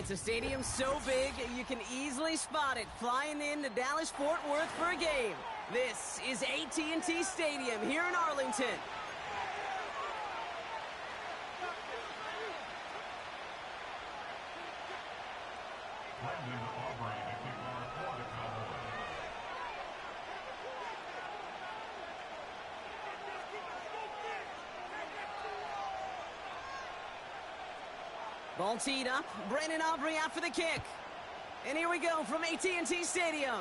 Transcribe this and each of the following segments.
It's a stadium so big, you can easily spot it flying into Dallas-Fort Worth for a game. This is AT&T Stadium here in Arlington. Ball teed up. Brandon Aubrey out for the kick. And here we go from AT&T Stadium.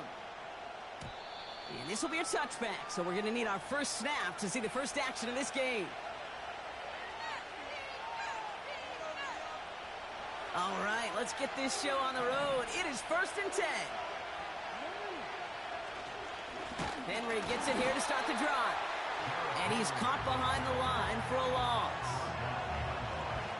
And this will be a touchback, so we're going to need our first snap to see the first action of this game. All right, let's get this show on the road. It is 1st and 10. Henry gets it here to start the drive. And he's caught behind the line for a loss.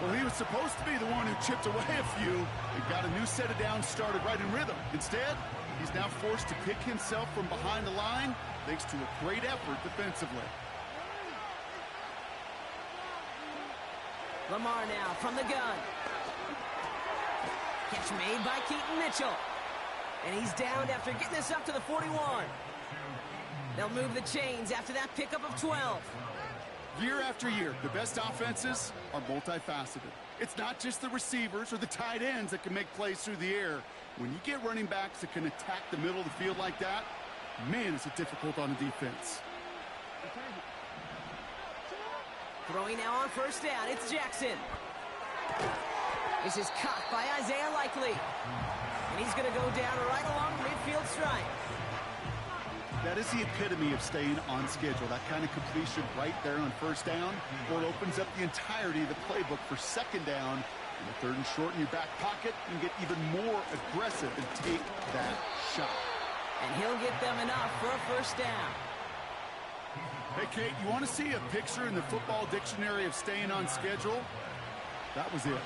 Well, he was supposed to be the one who chipped away a few and got a new set of downs started right in rhythm. Instead, he's now forced to pick himself from behind the line thanks to a great effort defensively. Lamar now from the gun. Catch made by Keaton Mitchell. And he's downed after getting this up to the 41. They'll move the chains after that pickup of 12. Year after year, the best offenses are multifaceted. It's not just the receivers or the tight ends that can make plays through the air. When you get running backs that can attack the middle of the field like that, man, is it difficult on the defense. Throwing now on first down, it's Jackson. This is caught by Isaiah Likely. And he's going to go down right along the midfield stripe. That is the epitome of staying on schedule. That kind of completion right there on first down, or it opens up the entirety of the playbook for second down. And the 3rd and short in your back pocket, and get even more aggressive and take that shot. And he'll get them enough for a first down. Hey, Kate, you want to see a picture in the football dictionary of staying on schedule? That was it.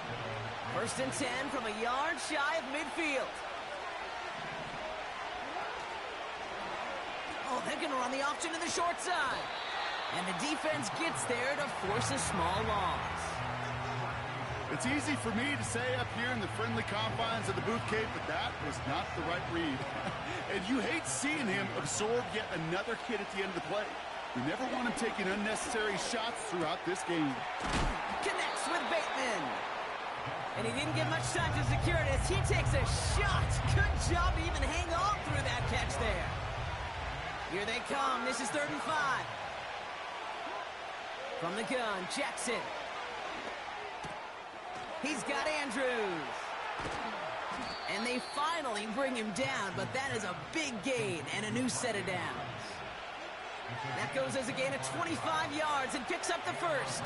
1st and 10 from a yard shy of midfield. Oh, they're going to run the option to the short side. And the defense gets there to force a small loss. It's easy for me to say up here in the friendly confines of the booth, Kate, but that was not the right read. And you hate seeing him absorb yet another hit at the end of the play. You never want him taking unnecessary shots throughout this game. Connects with Bateman. And he didn't get much time to secure it as he takes a shot. Good job to even hang on through that catch there. Here they come. This is 3rd and 5. From the gun, Jackson. He's got Andrews. And they finally bring him down, but that is a big gain and a new set of downs. That goes as a gain of 25 yards and picks up the first.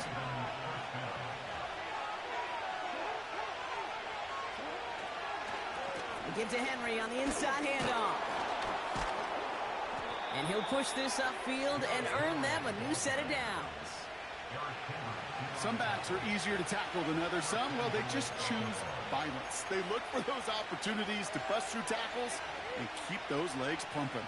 Give to Henry on the inside handoff. And he'll push this upfield and earn them a new set of downs. Some backs are easier to tackle than others. Some, well, they just choose violence. They look for those opportunities to bust through tackles and keep those legs pumping.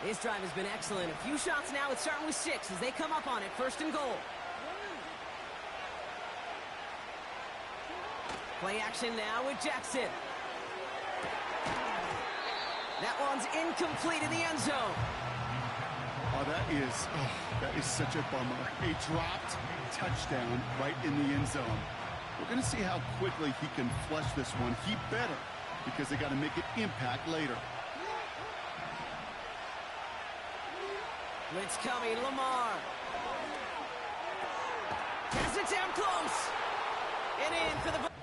This drive has been excellent. A few shots now. It's starting with 6 as they come up on it. 1st and goal. Play action now with Jackson. That one's incomplete in the end zone. Oh, that is such a bummer. A dropped touchdown right in the end zone. We're going to see how quickly he can flush this one. He better, because they got to make it impact later. Blitz coming, Lamar. Pass it down close. And in for the...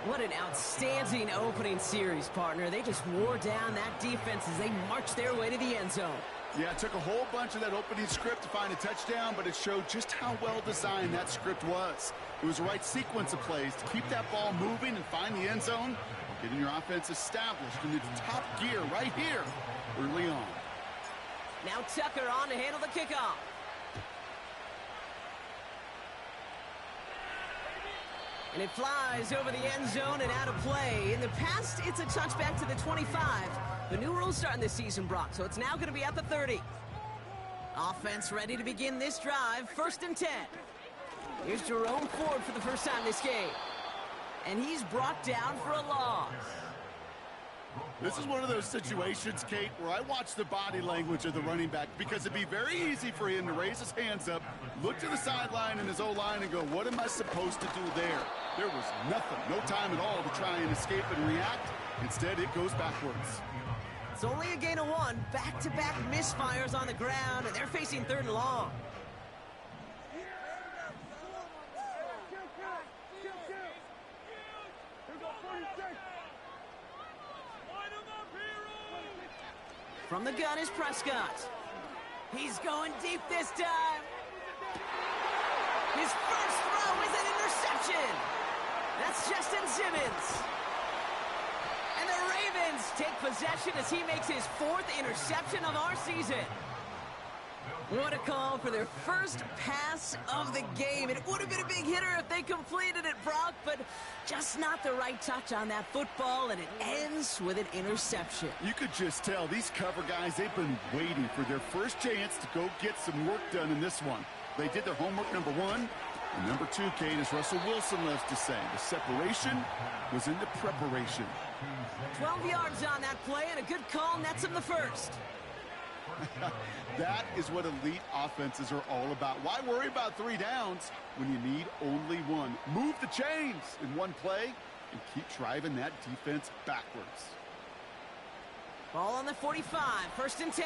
What an outstanding opening series, partner. They just wore down that defense as they marched their way to the end zone. Yeah, it took a whole bunch of that opening script to find a touchdown, but it showed just how well designed that script was. It was the right sequence of plays to keep that ball moving and find the end zone, getting your offense established in its top gear right here early on. Now Tucker on to handle the kickoff. And it flies over the end zone and out of play. In the past, it's a touchback to the 25. The new rules starting this season, Brock, so it's now going to be at the 30. Offense ready to begin this drive. 1st and 10. Here's Jerome Ford for the first time this game. And he's brought down for a loss. This is one of those situations, Kate, where I watch the body language of the running back because it'd be very easy for him to raise his hands up, look to the sideline and his O-line and go, what am I supposed to do there? There was nothing, no time at all to try and escape and react. Instead, it goes backwards. It's only a gain of 1. Back-to-back misfires on the ground, and they're facing 3rd and long. From the gun is Prescott. He's going deep this time. His first throw is an interception. That's Justin Simmons. And the Ravens take possession as he makes his 4th interception of our season. What a call for their first pass of the game. It would have been a big hitter if they completed it, Brock, but just not the right touch on that football, and it ends with an interception. You could just tell these cover guys, they've been waiting for their first chance to go get some work done in this one. They did their homework, number 1. And number 2, Kate, as Russell Wilson loves to say, the separation was in the preparation. 12 yards on that play, and a good call nets him the first. That is what elite offenses are all about. Why worry about 3 downs when you need only 1? Move the chains in one play and keep driving that defense backwards. Ball on the 45, 1st and 10.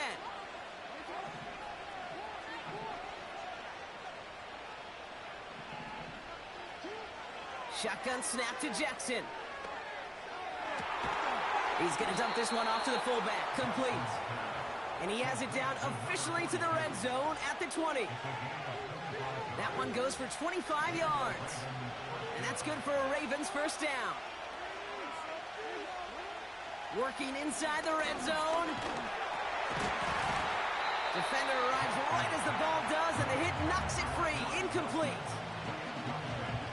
Shotgun snap to Jackson. He's going to dump this one off to the fullback. Complete. And he has it down officially to the red zone at the 20. That one goes for 25 yards. And that's good for a Ravens first down. Working inside the red zone. Defender arrives right as the ball does, and the hit knocks it free. Incomplete.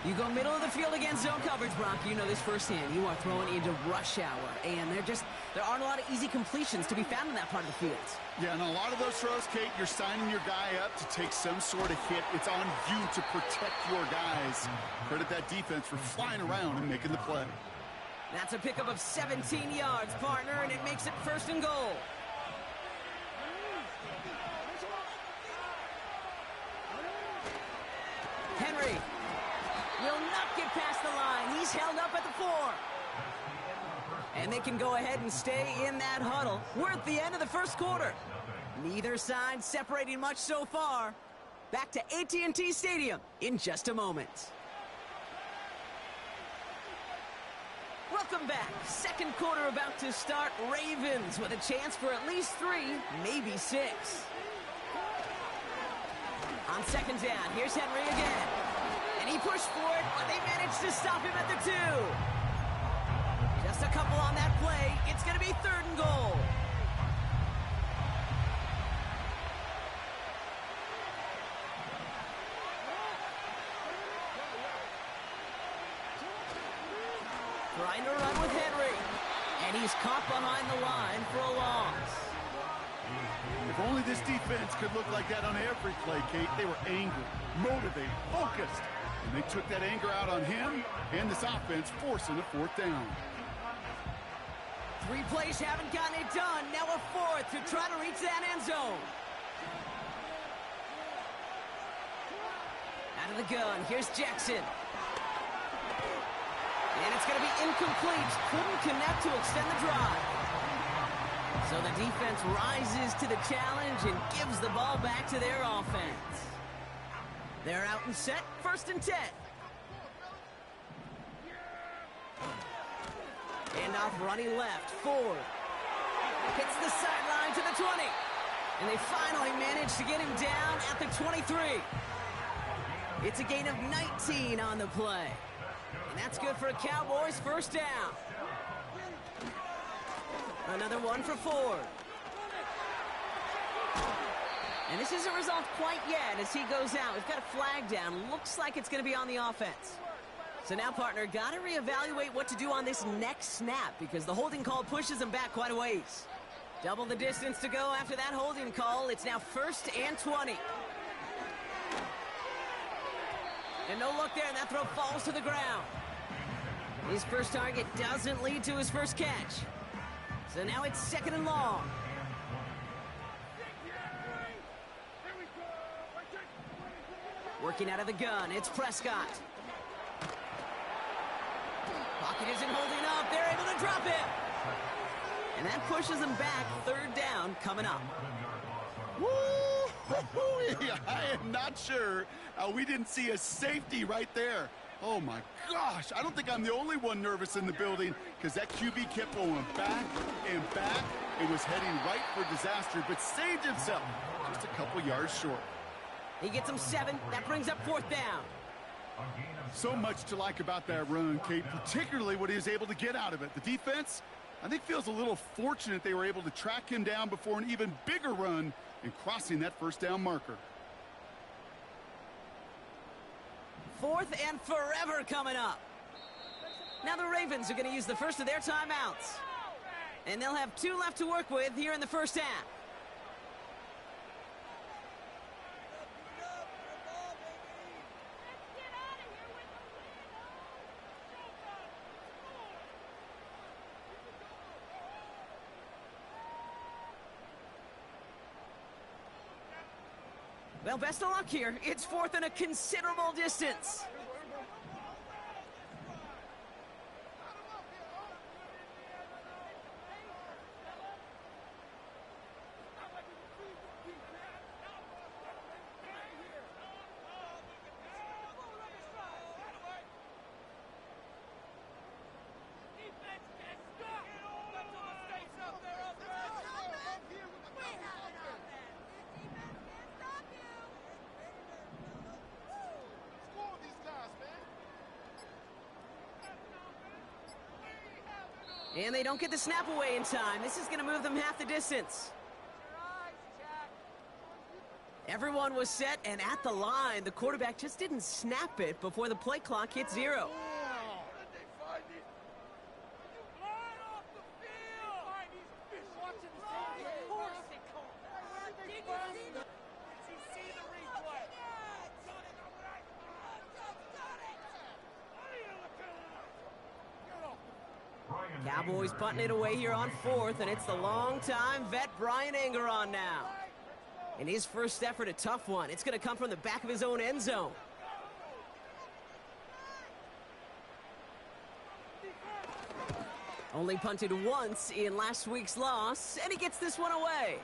You go middle of the field against zone coverage, Brock. You know this firsthand. You are throwing into rush hour, and there aren't a lot of easy completions to be found in that part of the field. Yeah, and a lot of those throws, Kate, you're signing your guy up to take some sort of hit. It's on you to protect your guys. Credit that defense for flying around and making the play. That's a pickup of 17 yards, partner, and it makes it 1st and goal. Henry will not get past the line. He's held up at the 4. And they can go ahead and stay in that huddle. We're at the end of the first quarter. Neither side separating much so far. Back to AT&T Stadium in just a moment. Welcome back. Second quarter about to start. Ravens with a chance for at least 3, maybe 6. On 2nd down, here's Henry again. And he pushed for it, but they managed to stop him at the 2. Just a couple on that play. It's going to be 3rd and goal. Trying to run with Henry. And he's caught behind the line for a loss. If only this defense could look like that on every play, Kate. They were angry, motivated, focused. And they took that anger out on him and this offense, forcing a 4th down. 3 plays haven't gotten it done. Now a 4th to try to reach that end zone. Out of the gun, here's Jackson. And it's going to be incomplete. Couldn't connect to extend the drive. So the defense rises to the challenge and gives the ball back to their offense. They're out and set, 1st and 10. Handoff running left, Ford. Hits the sideline to the 20. And they finally manage to get him down at the 23. It's a gain of 19 on the play. And that's good for a Cowboys first down. Another one for Ford. And this isn't resolved quite yet as he goes out. We've got a flag down. Looks like it's going to be on the offense. So now, partner, got to reevaluate what to do on this next snap because the holding call pushes him back quite a ways. Double the distance to go after that holding call. It's now 1st and 20. And no look there, and that throw falls to the ground. His first target doesn't lead to his first catch. So now it's 2nd and long. Working out of the gun, it's Prescott. Pocket isn't holding up. They're able to drop him. And that pushes them back. 3rd down coming up. Woo! I am not sure we didn't see a safety right there. Oh, my gosh. I don't think I'm the only one nervous in the building because that QB kept going back and back. It was heading right for disaster, but saved himself just a couple yards short. He gets him 7. That brings up 4th down. So much to like about that run, Kate, particularly what he was able to get out of it. The defense, I think, feels a little fortunate they were able to track him down before an even bigger run and crossing that 1st down marker. 4th and forever coming up. Now the Ravens are going to use the first of their timeouts. And they'll have 2 left to work with here in the first half. Well, best of luck here. It's 4th and a considerable distance. And they don't get the snap away in time. This is going to move them half the distance. Everyone was set and at the line. The quarterback just didn't snap it before the play clock hit 0. Cowboys punting it away here on 4th, and it's the long-time vet Brian Anger on now. In his first effort, a tough one. It's going to come from the back of his own end zone. Only punted once in last week's loss, and he gets this one away.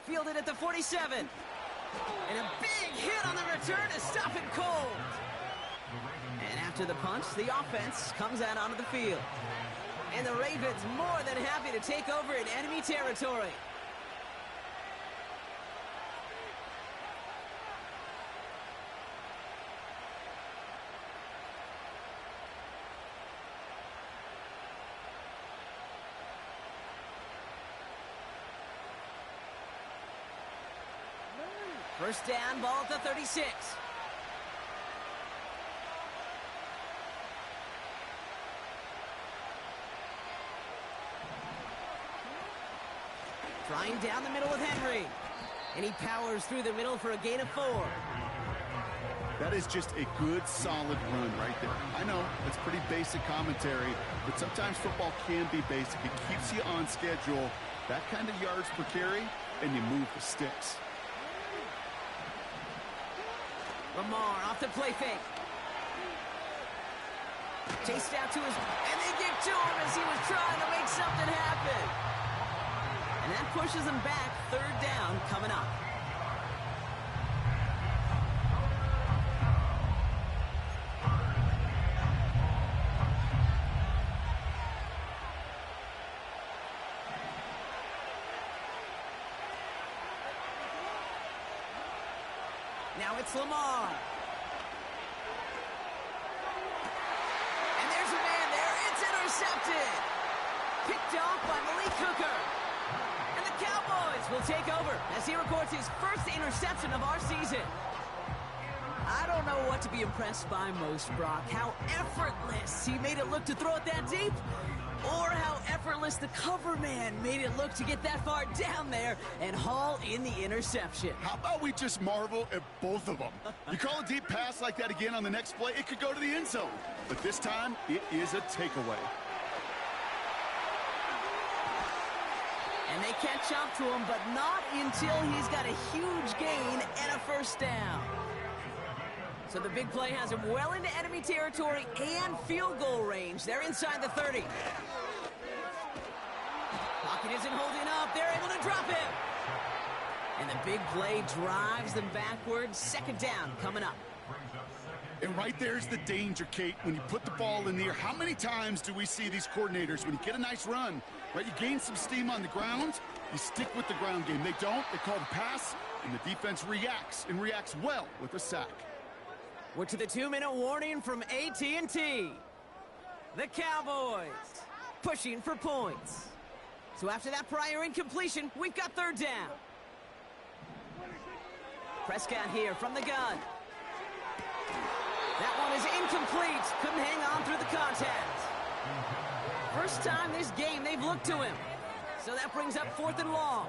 Fielded at the 47. And a big hit on the return to stop it cold. And after the punch, the offense comes out onto the field. And the Ravens more than happy to take over in enemy territory. First down, ball at the 36. Trying down the middle with Henry. And he powers through the middle for a gain of 4. That is just a good, solid run right there. I know, it's pretty basic commentary, but sometimes football can be basic. It keeps you on schedule, that kind of yards per carry, and you move the sticks. Lamar off the play fake. Chased out to his... And they give to him as he was trying to make something happen. And that pushes him back. 3rd down coming up. Now it's Lamar. intercepted. Picked off by Malik Hooker. And the Cowboys will take over as he records his first interception of our season. I don't know what to be impressed by most, Brock. How effortless he made it look to throw it that deep, or how effortless the cover man made it look to get that far down there and haul in the interception. How about we just marvel at both of them? You call a deep pass like that again on the next play, it could go to the end zone. But this time, it is a takeaway. And they catch up to him, but not until he's got a huge gain and a first down. So the big play has him well into enemy territory and field goal range. They're inside the 30. Pocket isn't holding up. They're able to drop him. And the big play drives them backwards. Second down coming up. And right there's the danger, Kate, when you put the ball in the air. How many times do we see these coordinators, when you get a nice run, right, you gain some steam on the ground, you stick with the ground game. They don't. They call the pass, and the defense reacts, and reacts well with a sack. We're to the 2-minute warning from AT&T. The Cowboys pushing for points. So after that prior incompletion, we've got third down. Prescott here from the gun. That one is incomplete. Couldn't hang on through the contact. First time this game they've looked to him. So that brings up 4th and long.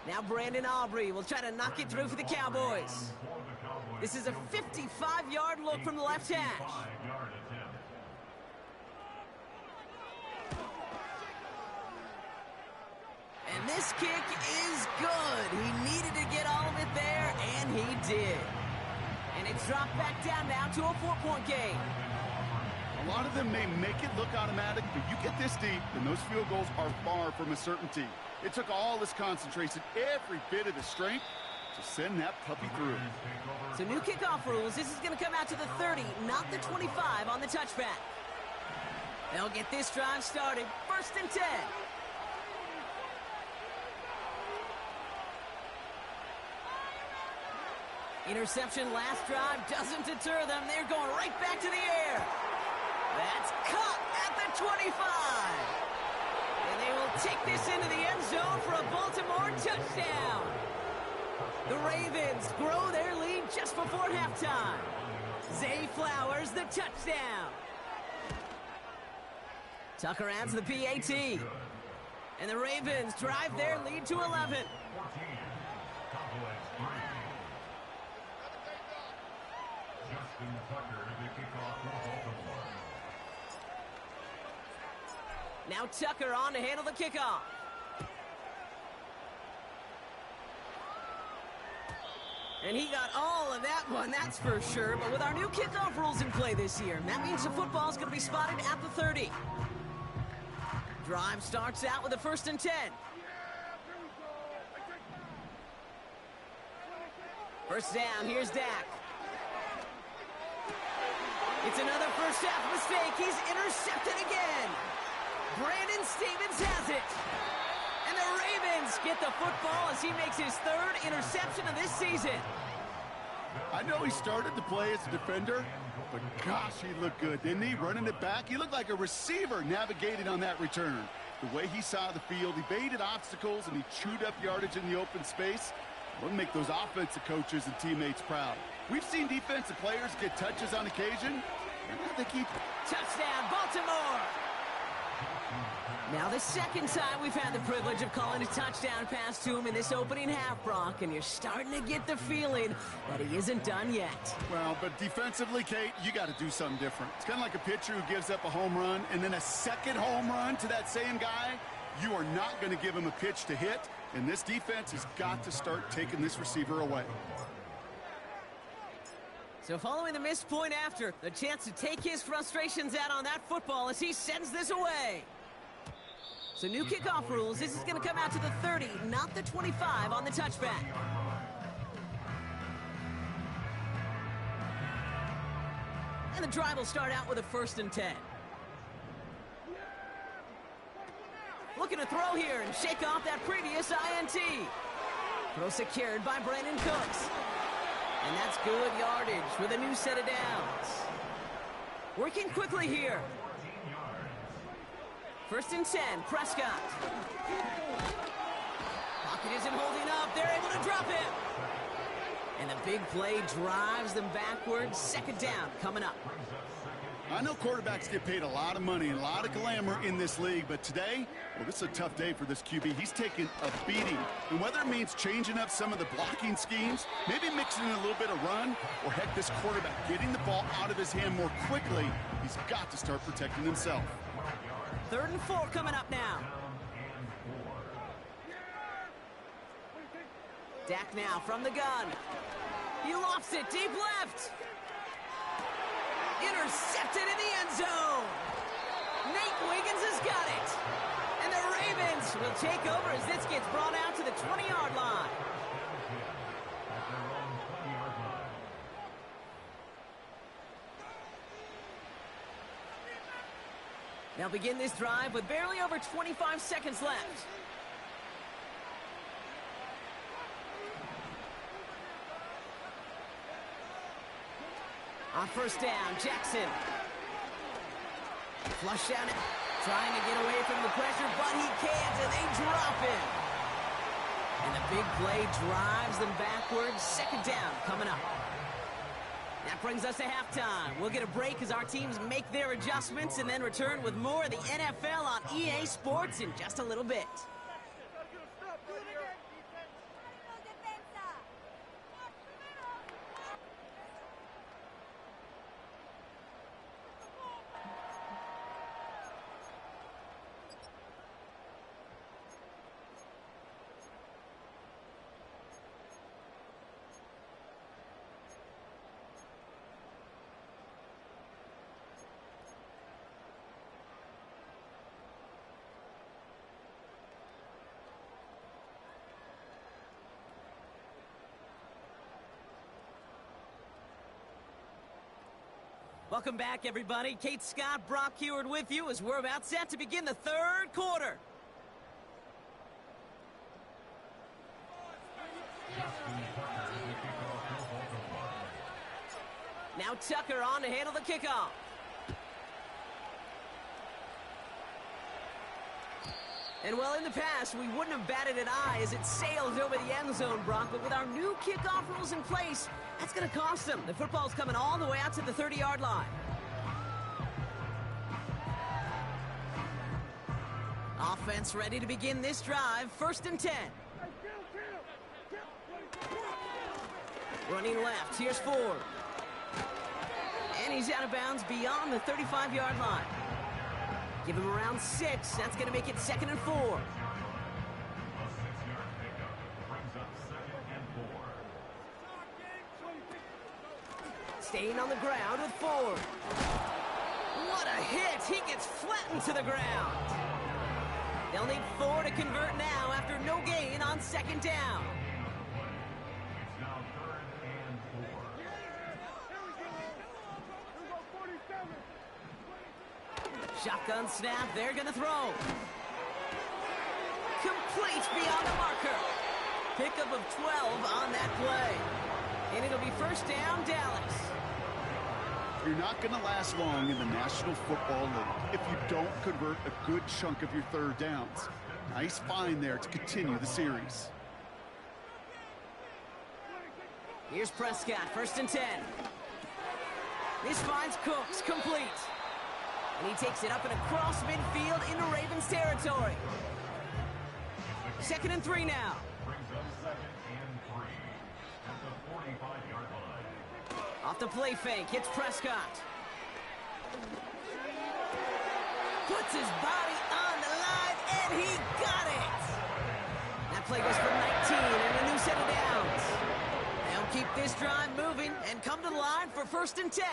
Now Brandon Aubrey will try to knock it through for the Cowboys. This is a 55-yard look from the left hash. And this kick is good. He needed to get all of it there, and he did. And it's dropped back down now to a 4-point game. A lot of them may make it look automatic, but you get this deep, and those field goals are far from a certainty. It took all this concentration, every bit of the strength, to send that puppy through. So new kickoff rules. This is going to come out to the 30, not the 25 on the touchback. They'll get this drive started. 1st and 10. Interception last drive doesn't deter them. They're going right back to the air. That's caught at the 25. And they will take this into the end zone for a Baltimore touchdown. The Ravens grow their lead just before halftime. Zay Flowers, the touchdown. Tucker adds the PAT. And the Ravens drive their lead to 11. Now Tucker on to handle the kickoff. And he got all of that one, that's for sure. But with our new kickoff rules in play this year, that means the football's going to be spotted at the 30. Drive starts out with a 1st and 10. First down, here's Dak. It's another first half mistake. He's intercepted again. Brandon Stevens has it. And the Ravens get the football as he makes his 3rd interception of this season. I know he started to play as a defender, but gosh, he looked good, didn't he? Running it back, he looked like a receiver navigating on that return. The way he saw the field, he baited obstacles, and he chewed up yardage in the open space. Will make those offensive coaches and teammates proud. We've seen defensive players get touches on occasion, and they keep... Touchdown, Baltimore! Now the second time we've had the privilege of calling a touchdown pass to him in this opening half, Brock, and you're starting to get the feeling that he isn't done yet. Well, but defensively, Kate, you got to do something different. It's kind of like a pitcher who gives up a home run and then a second home run to that same guy. You are not going to give him a pitch to hit, and this defense has got to start taking this receiver away. So following the missed point after, the chance to take his frustrations out on that football as he sends this away. So new kickoff rules. This is going to come out to the 30, not the 25 on the touchback. And the drive will start out with a 1st and 10. Looking to throw here and shake off that previous INT. Throw secured by Brandon Cooks. And that's good yardage with a new set of downs. Working quickly here. First and 10, Prescott. Pocket isn't holding up. They're able to drop him. And the big play drives them backwards. Second down coming up. I know quarterbacks get paid a lot of money and a lot of glamour in this league, but today, well, this is a tough day for this QB. He's taking a beating. And whether it means changing up some of the blocking schemes, maybe mixing in a little bit of run, or heck, this quarterback getting the ball out of his hand more quickly, he's got to start protecting himself. 3rd and 4 coming up now. Dak now from the gun. He lofts it deep left. Intercepted in the end zone. Nate Wiggins has got it. And the Ravens will take over as this gets brought out to the 20-yard line. They'll begin this drive with barely over 25 seconds left. On first down, Jackson. Flush down it. Trying to get away from the pressure, but he can't, and they drop him. And the big play drives them backwards. Second down coming up. That brings us to halftime. We'll get a break as our teams make their adjustments and then return with more of the NFL on EA Sports in just a little bit. Welcome back, everybody. Kate Scott, Brock Heward with you as we're about set to begin the 3rd quarter. Now Tucker on to handle the kickoff. And well, in the past, we wouldn't have batted an eye as it sails over the end zone, Brock. But with our new kickoff rules in place, that's going to cost them. The football's coming all the way out to the 30-yard line. Offense ready to begin this drive. First and 10. Running left. Here's Ford. And he's out of bounds beyond the 35-yard line. Give him around 6. That's going to make it 2nd and 4. Staying on the ground with Ford. What a hit. He gets flattened to the ground. They'll need 4 to convert now after no gain on 2nd down. Shotgun snap, they're going to throw. Complete beyond the marker. Pickup of 12 on that play. And it'll be first down, Dallas. You're not going to last long in the National Football League if you don't convert a good chunk of your 3rd downs. Nice find there to continue the series. Here's Prescott, first and 10. This finds Cooks, complete. And he takes it up and across midfield into Ravens territory. 2nd and 3 now. Off the play fake, hits Prescott. Puts his body on the line, and he got it! That play goes for 19 and a new set of downs. They'll keep this drive moving and come to the line for first and 10.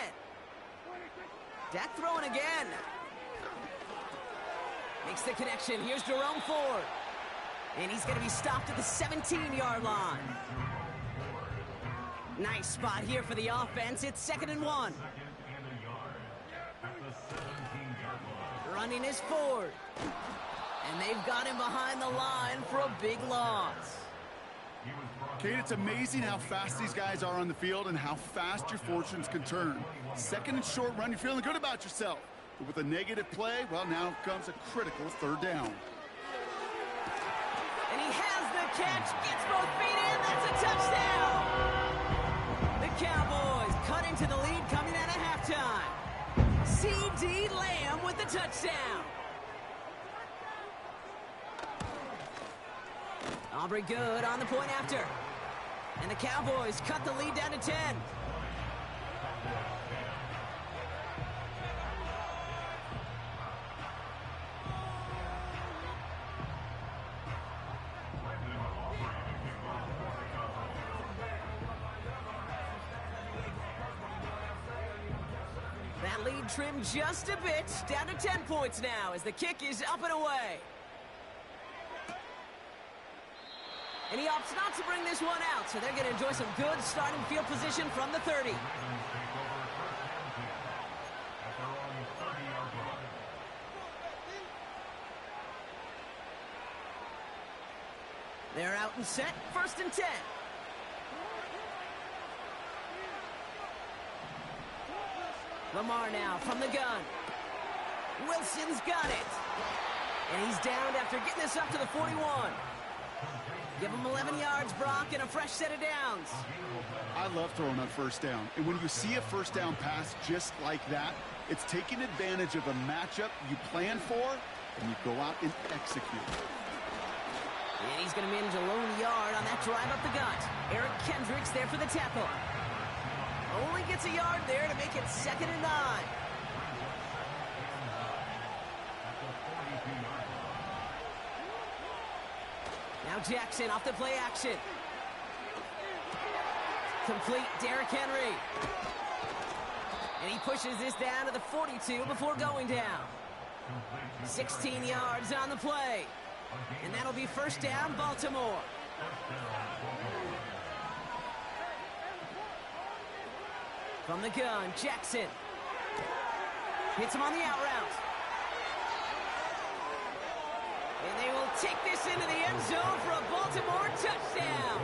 Dak throwing again. Makes the connection. Here's Jerome Ford. And he's going to be stopped at the 17-yard line. Nice spot here for the offense. It's 2nd and 1. Running is Ford. And they've got him behind the line for a big loss. Kate, it's amazing how fast these guys are on the field and how fast your fortunes can turn. 2nd and short run, you're feeling good about yourself. But with a negative play, well, now comes a critical third down. And he has the catch, gets both feet in, that's a touchdown! The Cowboys cut into the lead coming out of halftime. C.D. Lamb with the touchdown. Aubrey good on the point after. And the Cowboys cut the lead down to 10. That lead trimmed just a bit, down to 10 points now as the kick is up and away. And he opts not to bring this one out, so they're going to enjoy some good starting field position from the 30. They're out and set, 1st and 10. Lamar now from the gun. Wilson's got it. And he's downed after getting this up to the 41. Give him 11 yards, Brock, and a fresh set of downs. I love throwing on first down. And when you see a first down pass just like that, it's taking advantage of a matchup you plan for, and you go out and execute. And he's going to manage a lone yard on that drive up the gut. Eric Kendricks there for the tackle. Only gets a yard there to make it 2nd and 9. Now Jackson off the play action. Complete Derrick Henry. And he pushes this down to the 42 before going down. 16 yards on the play. And that'll be 1st down, Baltimore. From the gun, Jackson. Hits him on the out route. And they will take this into the end zone for a Baltimore touchdown.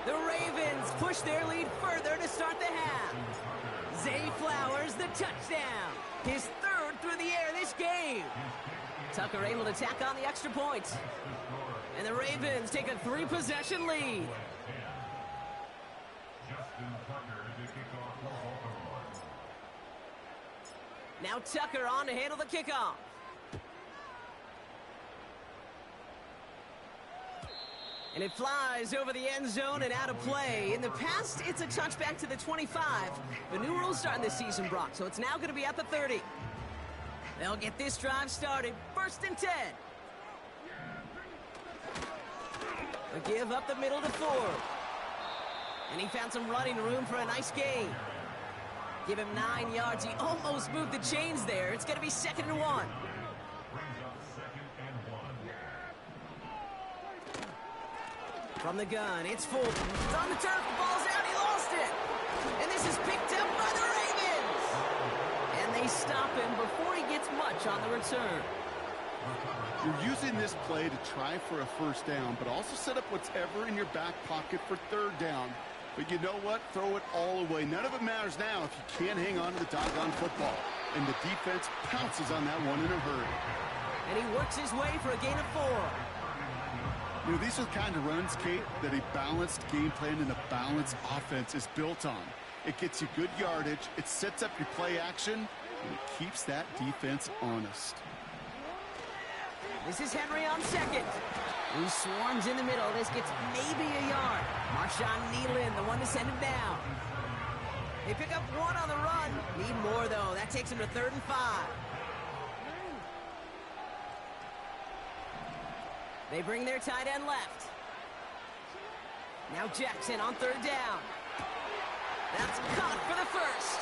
The Ravens push their lead further to start the half. Zay Flowers, the touchdown. His 3rd through the air this game. Tucker able to tack on the extra point. And the Ravens take a 3-possession lead. Now Tucker on to handle the kickoff. And it flies over the end zone and out of play. In the past, it's a touchback to the 25. The new rules starting this season, Brock, so it's now going to be at the 30. They'll get this drive started. 1st and 10. A give up the middle to Ford. And he found some running room for a nice gain. Give him 9 yards. He almost moved the chains there. It's going to be 2nd and 1. From the gun, it's Fulton. It's on the turf. The ball's out. He lost it. And this is picked up by the Ravens. And they stop him before he gets much on the return. You're using this play to try for a 1st down, but also set up whatever in your back pocket for 3rd down. But you know what? Throw it all away. None of it matters now if you can't hang on to the doggone football. And the defense pounces on that one in a hurry. And he works his way for a gain of 4. You know, these are the kind of runs, Kate, that a balanced game plan and a balanced offense is built on. It gets you good yardage, it sets up your play action, and it keeps that defense honest. This is Henry on 2nd. He swarms in the middle. This gets maybe a yard. Marshawn Nealon, the one to send him down. They pick up 1 on the run. Need more, though. That takes him to 3rd and 5. They bring their tight end left. Now Jackson on 3rd down. That's caught for the 1st.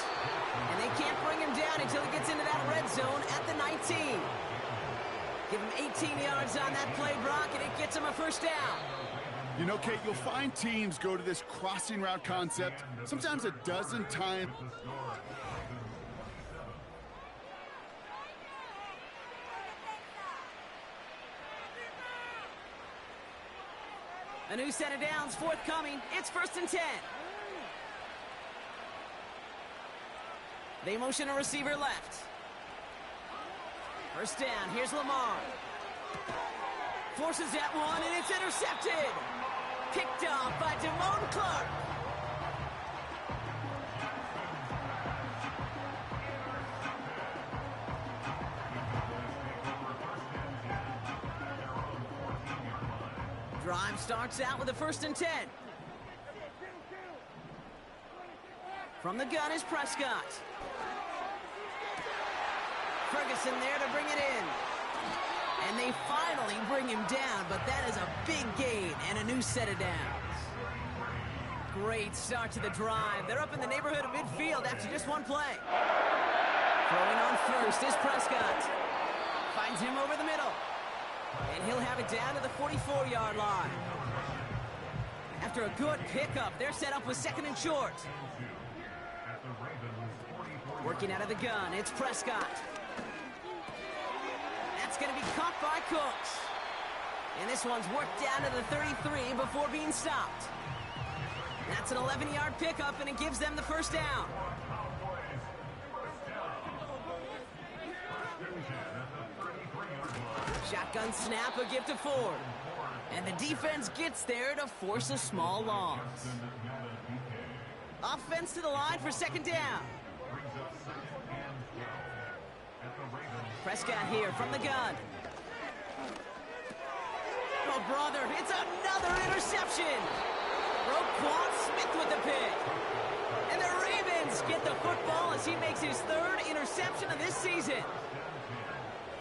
And they can't bring him down until he gets into that red zone at the 19. Give him 18 yards on that play, Brock, and it gets him a 1st down. You know, Kate, you'll find teams go to this crossing route concept sometimes a dozen times. A new set of downs forthcoming. It's 1st and 10. They motion a receiver left. First down, here's Lamar. Forces that one, and it's intercepted. Picked off by Damone Clark. Drive starts out with a 1st and 10. From the gun is Prescott. Ferguson there to bring it in. And they finally bring him down, but that is a big gain and a new set of downs. Great start to the drive. They're up in the neighborhood of midfield after just one play. Throwing on first is Prescott. Finds him over the middle. And he'll have it down to the 44-yard line. After a good pickup, they're set up with 2nd and short. Working out of the gun, it's Prescott. That's going to be caught by Cooks. And this one's worked down to the 33 before being stopped. That's an 11-yard pickup, and it gives them the 1st down. Shotgun snap, a give to Ford. And the defense gets there to force a small loss. Offense to the line for 2nd down. Prescott here from the gun. Oh, brother, it's another interception. Roquan Smith with the pick. And the Ravens get the football as he makes his 3rd interception of this season.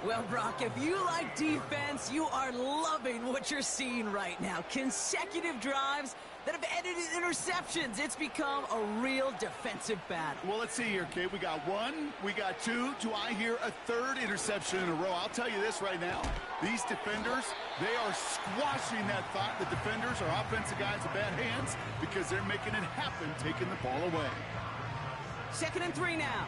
Well, Brock, if you like defense, you are loving what you're seeing right now. Consecutive drives that have ended in interceptions. It's become a real defensive battle. Well, let's see here, kid. We got 1, we got 2. Do I hear a 3rd interception in a row? I'll tell you this right now. These defenders, they are squashing that thought. The defenders are offensive guys with bad hands because they're making it happen, taking the ball away. 2nd and 3 now.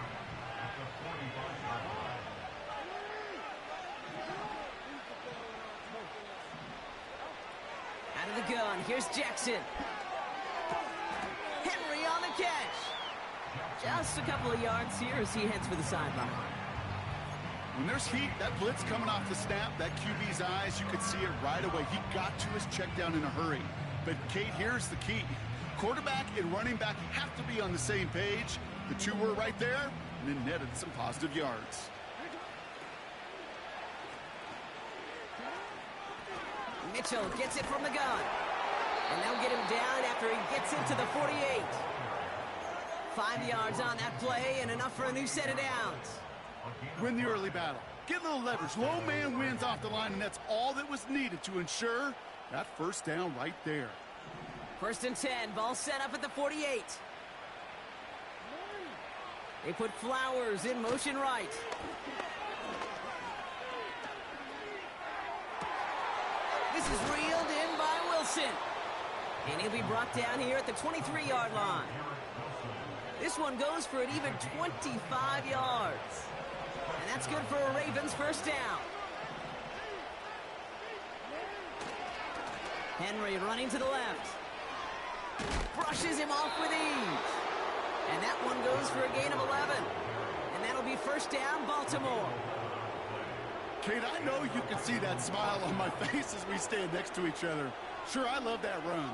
Out of the gun, here's Jackson. Henry on the catch. Just a couple of yards here as he heads for the sideline. When there's heat, that blitz coming off the snap, that QB's eyes, you could see it right away. He got to his check down in a hurry. But, Kate, here's the key. Quarterback and running back have to be on the same page. The two were right there, and then netted some positive yards. Mitchell gets it from the gun. And they'll get him down after he gets into the 48. 5 yards on that play and enough for a new set of downs. Win the early battle. Get a little leverage. Low man wins off the line, and that's all that was needed to ensure that 1st down right there. 1st and 10. Ball set up at the 48. They put Flowers in motion right. This is reeled in by Wilson. And he'll be brought down here at the 23-yard line. This one goes for an even 25 yards. And that's good for a Ravens 1st down. Henry running to the left. Brushes him off with ease. And that one goes for a gain of 11. And that'll be 1st down, Baltimore. Kate, I know you can see that smile on my face as we stand next to each other. Sure, I love that run.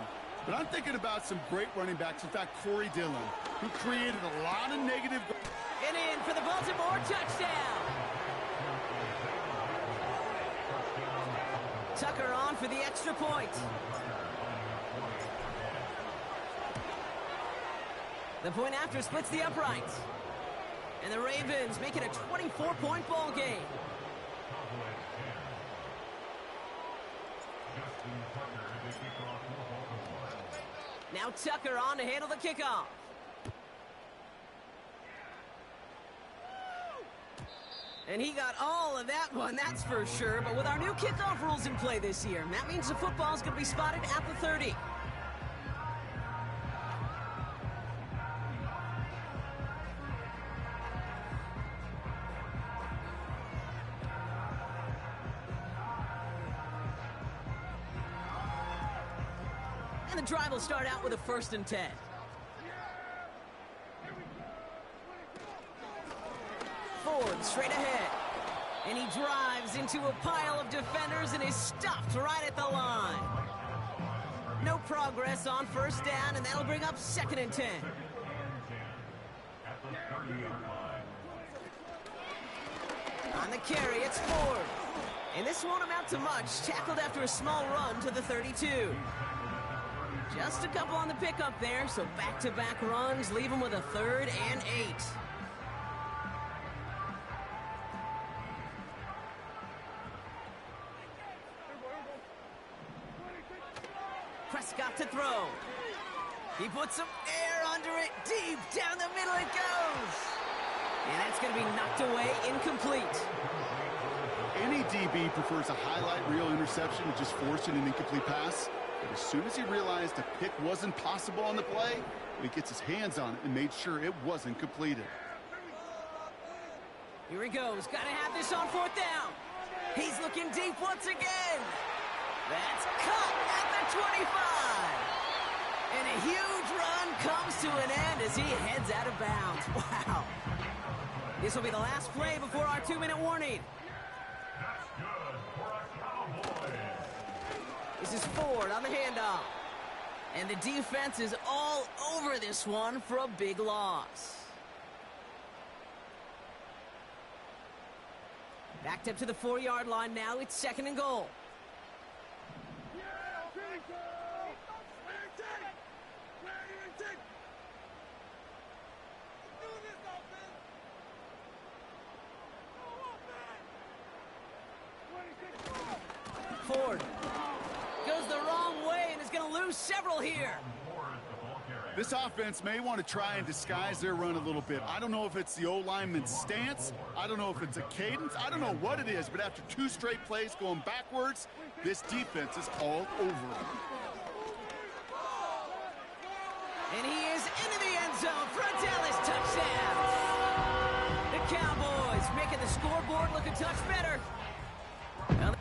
But I'm thinking about some great running backs. In fact, Corey Dillon, who created a lot of negative... And in for the Baltimore touchdown. Tucker on for the extra point. The point after splits the uprights. And the Ravens make it a 24-point ball game. Now Tucker on to handle the kickoff. And he got all of that one, that's for sure. But with our new kickoff rules in play this year, that means the football's going to be spotted at the 30. And the drive will start out with a 1st and 10. Ford straight ahead. And he drives into a pile of defenders and is stopped right at the line. No progress on first down, and that'll bring up 2nd and 10. On the carry, it's Ford. And this won't amount to much. Tackled after a small run to the 32. Just a couple on the pickup there, so back-to-back runs leave him with a 3rd and 8. Prescott to throw. He puts some air under it. Deep down the middle it goes. And that's going to be knocked away, incomplete. Any DB prefers a highlight reel interception to just forcing an incomplete pass. But as soon as he realized a pick wasn't possible on the play, he gets his hands on it and made sure it wasn't completed. Here he goes. Got to have this on 4th down. He's looking deep once again. That's cut at the 25. And a huge run comes to an end as he heads out of bounds. Wow. This will be the last play before our 2-minute warning. This is Ford on the handoff. And the defense is all over this one for a big loss. Backed up to the 4-yard line now. It's 2nd and goal. Ford goes the wrong way and is going to lose several here. This offense may want to try and disguise their run a little bit. I don't know if it's the O-lineman's stance. I don't know if it's a cadence. I don't know what it is, but after 2 straight plays going backwards, this defense is all over them. And he is into the end zone for a Dallas touchdown. The Cowboys making the scoreboard look a touch better. Well,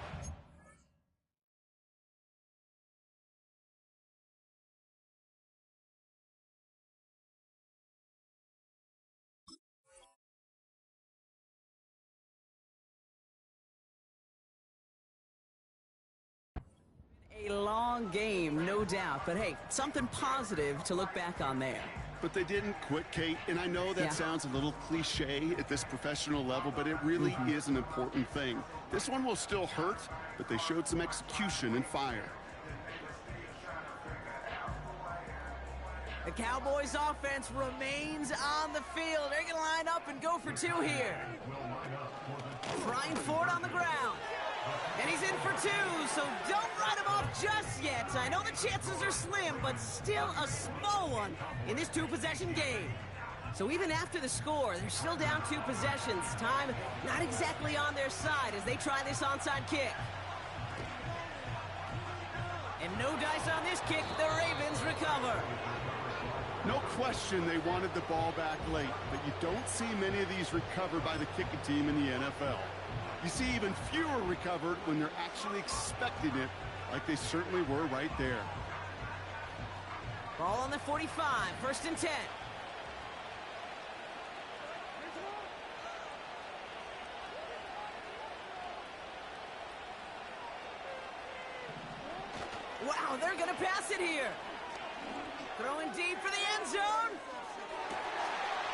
a long game, no doubt. But hey, something positive to look back on there. But they didn't quit, Kate, and I know that sounds a little cliche at this professional level, but it really is an important thing. This one will still hurt, but they showed some execution and fire. The Cowboys offense remains on the field. They're going to line up and go for 2 here. Trying Ford on the ground. And he's in for 2, so don't write him off just yet. I know the chances are slim, but still a small one in this 2-possession game. So even after the score, they're still down 2 possessions. Time not exactly on their side as they try this onside kick. And no dice on this kick. The Ravens recover. No question they wanted the ball back late, but you don't see many of these recovered by the kicking team in the NFL. You see even fewer recovered when they're actually expecting it, like they certainly were right there. Ball on the 45, 1st and 10. Wow, they're going to pass it here. Throwing deep for the end zone.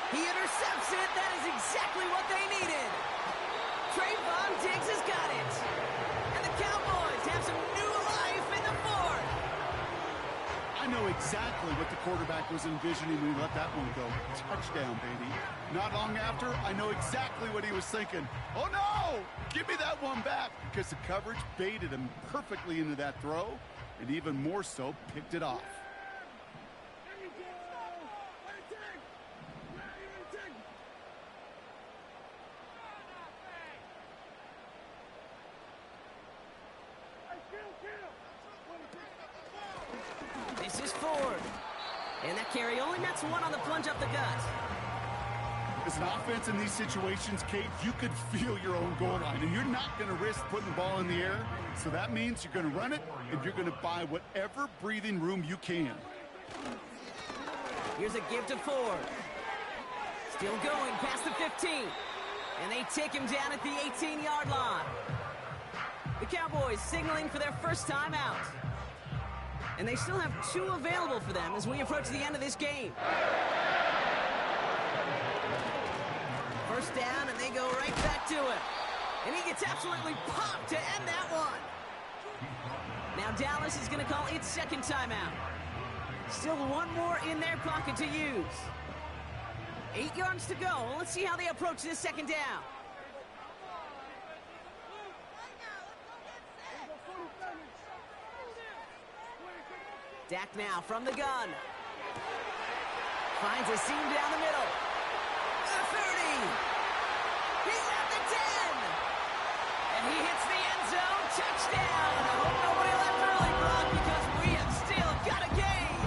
He intercepts it. That is exactly what they needed. Trayvon Diggs has got it. And the Cowboys have some new life in the 4th. I know exactly what the quarterback was envisioning when he let that one go. Touchdown, baby. Not long after, I know exactly what he was thinking. Oh, no! Give me that one back, because the coverage baited him perfectly into that throw, and even more so, picked it off. This is Ford. And that carry only nets 1 on the plunge up the gut. As an offense in these situations, Kate, you could feel your own goal line, and you're not going to risk putting the ball in the air. So that means you're going to run it, and you're going to buy whatever breathing room you can. Here's a give to Ford. Still going past the 15. And they take him down at the 18-yard line. The Cowboys signaling for their first time out. And they still have 2 available for them as we approach the end of this game. First down, and they go right back to it. And he gets absolutely popped to end that one. Now Dallas is going to call its second timeout. Still 1 more in their pocket to use. 8 yards to go. Let's see how they approach this second down. Dak now from the gun. Finds a seam down the middle. The 30. He's at the 10. And he hits the end zone. Touchdown. I hope nobody left early, Brock, because we have still got a game.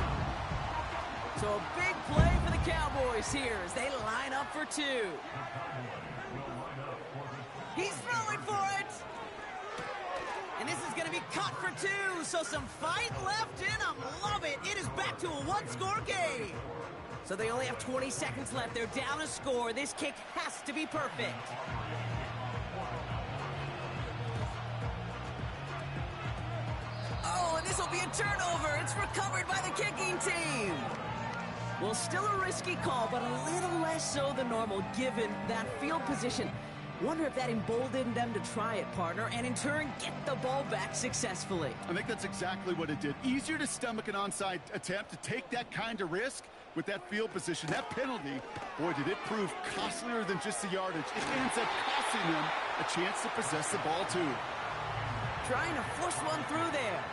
So a big play for the Cowboys here as they line up for 2. He's throwing for it. And this is going to be caught for 2, so some fight left in them. Love it. It is back to a 1-score game. So they only have 20 seconds left. They're down a score. This kick has to be perfect. Oh, and this will be a turnover. It's recovered by the kicking team. Well, still a risky call, but a little less so than normal given that field position. Wonder if that emboldened them to try it, partner, and in turn get the ball back successfully. I think that's exactly what it did. Easier to stomach an onside attempt, to take that kind of risk with that field position. That penalty, boy, did it prove costlier than just the yardage. It ends up costing them a chance to possess the ball, too. Trying to force one through there.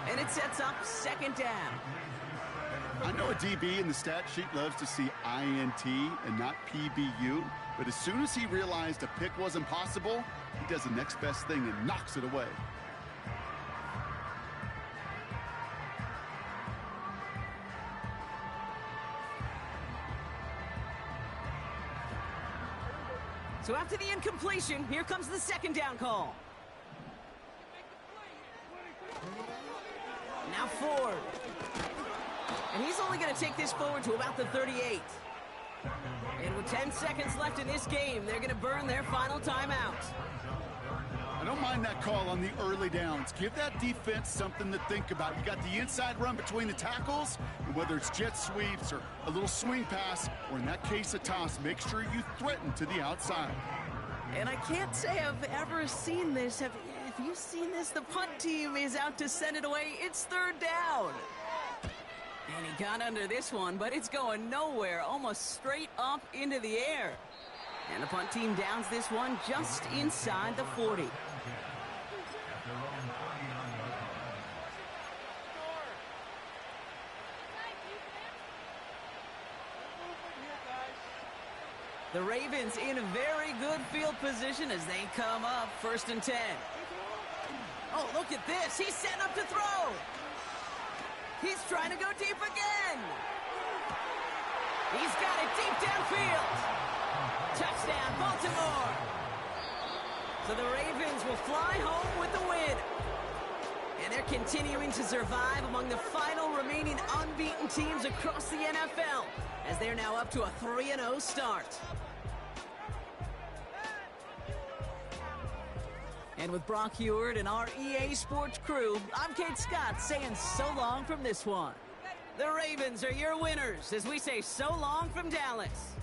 And it sets up second down. I know a DB in the stat sheet loves to see INT and not PBU, but as soon as he realized a pick wasn't possible, he does the next best thing and knocks it away. So after the incompletion, here comes the second down call. Now Ford. And he's only going to take this forward to about the 38. And with 10 seconds left in this game, they're going to burn their final timeout. I don't mind that call on the early downs. Give that defense something to think about. You got the inside run between the tackles, and whether it's jet sweeps or a little swing pass, or in that case a toss, make sure you threaten to the outside. And I can't say I've ever seen this. Have you seen this? The punt team is out to send it away. It's third down. And he got under this one, but it's going nowhere, almost straight up into the air. And the punt team downs this one just inside the 40. The Ravens in a very good field position as they come up 1st and 10. Oh, look at this. He's set up to throw. He's trying to go deep again. He's got it deep downfield. Touchdown, Baltimore. So the Ravens will fly home with the win. And they're continuing to survive among the final remaining unbeaten teams across the NFL as they're now up to a 3-0 start. And with Brock Heward and our EA Sports crew, I'm Kate Scott saying so long from this one. The Ravens are your winners as we say so long from Dallas.